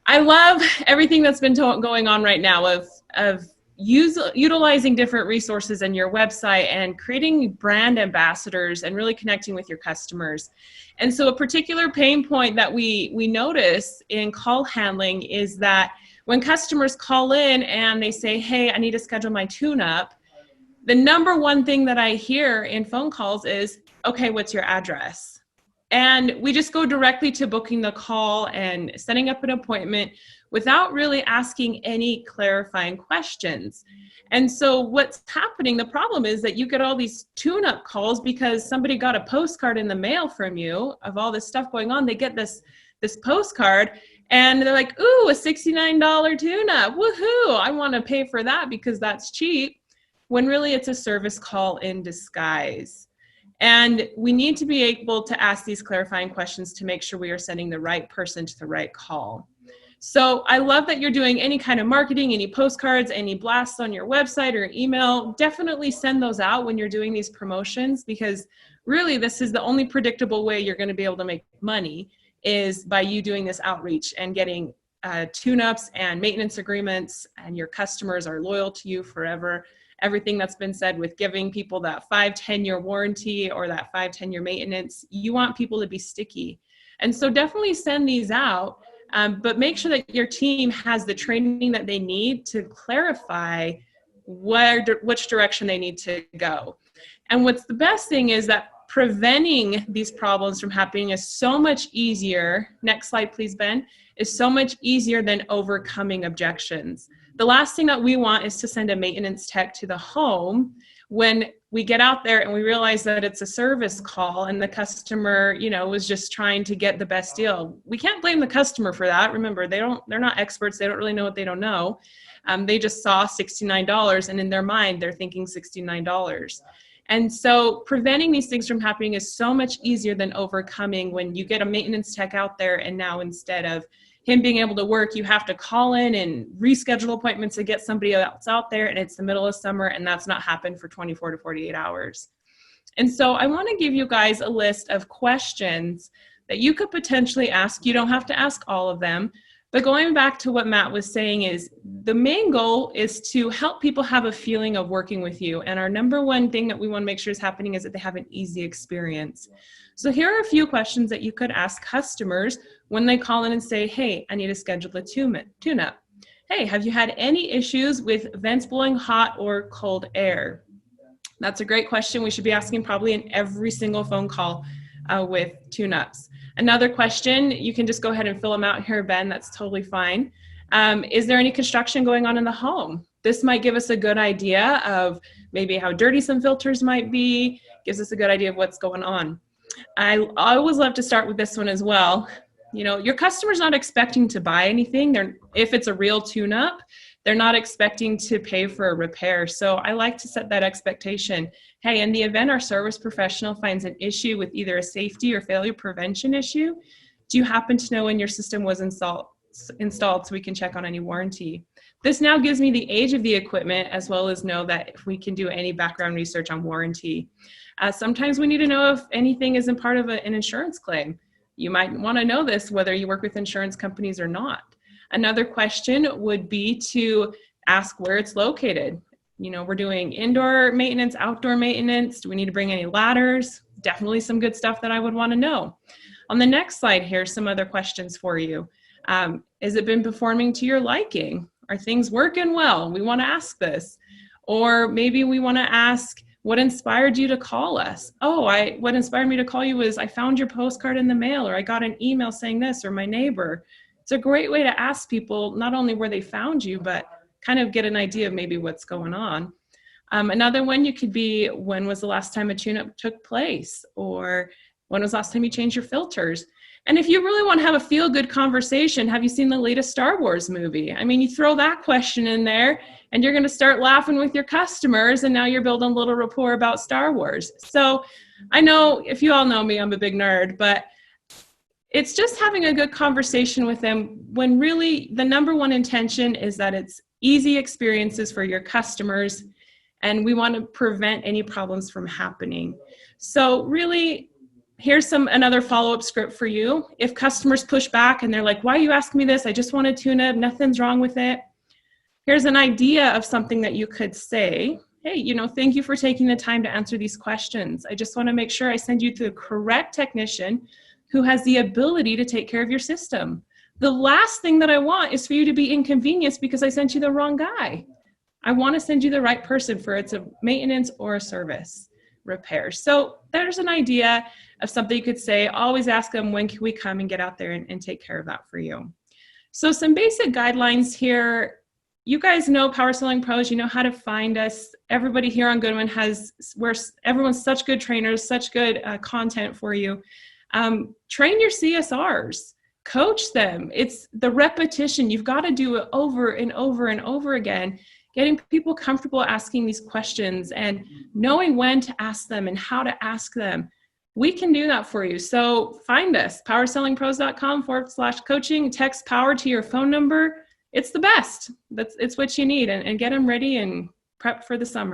I love everything that's been going on right now of utilizing different resources in your website and creating brand ambassadors and really connecting with your customers. And so a particular pain point that we notice in call handling is that when customers call in and they say, hey, I need to schedule my tune-up, the number one thing that I hear in phone calls is, okay, what's your address? And we just go directly to booking the call and setting up an appointment without really asking any clarifying questions. And so what's happening, the problem is that you get all these tune-up calls because somebody got a postcard in the mail from you of all this stuff going on. They get this postcard and they're like, ooh, a $69 tune-up, woohoo, I want to pay for that because that's cheap, when really it's a service call in disguise. And we need to be able to ask these clarifying questions to make sure we are sending the right person to the right call. So I love that you're doing any kind of marketing, any postcards, any blasts on your website or email. Definitely send those out when you're doing these promotions, because really this is the only predictable way you're going to be able to make money, is by you doing this outreach and getting tune-ups and maintenance agreements, and your customers are loyal to you forever. Everything that's been said with giving people that 5-10-year warranty or that 5-10-year maintenance, you want people to be sticky. And so definitely send these out, but make sure that your team has the training that they need to clarify which direction they need to go. And what's the best thing is that preventing these problems from happening is so much easier. Next slide, please, Ben. Is so much easier than overcoming objections. The last thing that we want is to send a maintenance tech to the home when we get out there and we realize that it's a service call and the customer, was just trying to get the best deal. We can't blame the customer for that. Remember, they're not experts. They don't really know what they don't know. They just saw $69 and in their mind, they're thinking $69. And so preventing these things from happening is so much easier than overcoming when you get a maintenance tech out there and now instead of him being able to work, you have to call in and reschedule appointments to get somebody else out there, and it's the middle of summer and that's not happened for 24 to 48 hours. And so I want to give you guys a list of questions that you could potentially ask. You don't have to ask all of them, but going back to what Matt was saying is the main goal is to help people have a feeling of working with you. And our number one thing that we want to make sure is happening is that they have an easy experience. So here are a few questions that you could ask customers when they call in and say, hey, I need to schedule a tune-up. Hey, have you had any issues with vents blowing hot or cold air? That's a great question. We should be asking probably in every single phone call with tune-ups. Another question, you can just go ahead and fill them out here, Ben, that's totally fine. Is there any construction going on in the home? This might give us a good idea of maybe how dirty some filters might be, gives us a good idea of what's going on. I always love to start with this one as well. Your customer's not expecting to buy anything. If it's a real tune-up, they're not expecting to pay for a repair. So I like to set that expectation. Hey, in the event our service professional finds an issue with either a safety or failure prevention issue, do you happen to know when your system was installed so we can check on any warranty? This now gives me the age of the equipment, as well as know that if we can do any background research on warranty. Sometimes we need to know if anything isn't part of an insurance claim. You might want to know this whether you work with insurance companies or not. Another question would be to ask where it's located. We're doing indoor maintenance, outdoor maintenance. Do we need to bring any ladders? Definitely some good stuff that I would want to know. On the next slide, here's some other questions for you. Has it been performing to your liking? Are things working well? We want to ask this. Or maybe we want to ask, what inspired you to call us? What inspired me to call you was I found your postcard in the mail, or I got an email saying this, or my neighbor. It's a great way to ask people not only where they found you, but kind of get an idea of maybe what's going on. Another one you could be, when was the last time a tune-up took place? Or when was the last time you changed your filters? And if you really want to have a feel-good conversation, have you seen the latest Star Wars movie? I mean, you throw that question in there and you're going to start laughing with your customers, and now you're building a little rapport about Star Wars. So I know, if you all know me, I'm a big nerd, but it's just having a good conversation with them when really the number one intention is that it's easy experiences for your customers, and we want to prevent any problems from happening. So really, here's another follow-up script for you. If customers push back and they're like, why are you asking me this? I just want a tune-up, nothing's wrong with it. Here's an idea of something that you could say. Hey, thank you for taking the time to answer these questions. I just want to make sure I send you to the correct technician who has the ability to take care of your system. The last thing that I want is for you to be inconvenienced because I sent you the wrong guy. I want to send you the right person for it's a maintenance or a service repair. So there's an idea of something you could say. Always ask them, when can we come and get out there and take care of that for you? So some basic guidelines here. You guys know Power Selling Pros, you know how to find us. Everybody here on Goodwin everyone's such good trainers, such good content for you. Train your CSRs, coach them. It's the repetition. You've got to do it over and over and over again, getting people comfortable asking these questions and knowing when to ask them and how to ask them. We can do that for you. So find us, powersellingpros.com/coaching, text power to your phone number. It's the best. It's what you need, and get them ready and prep for the summer.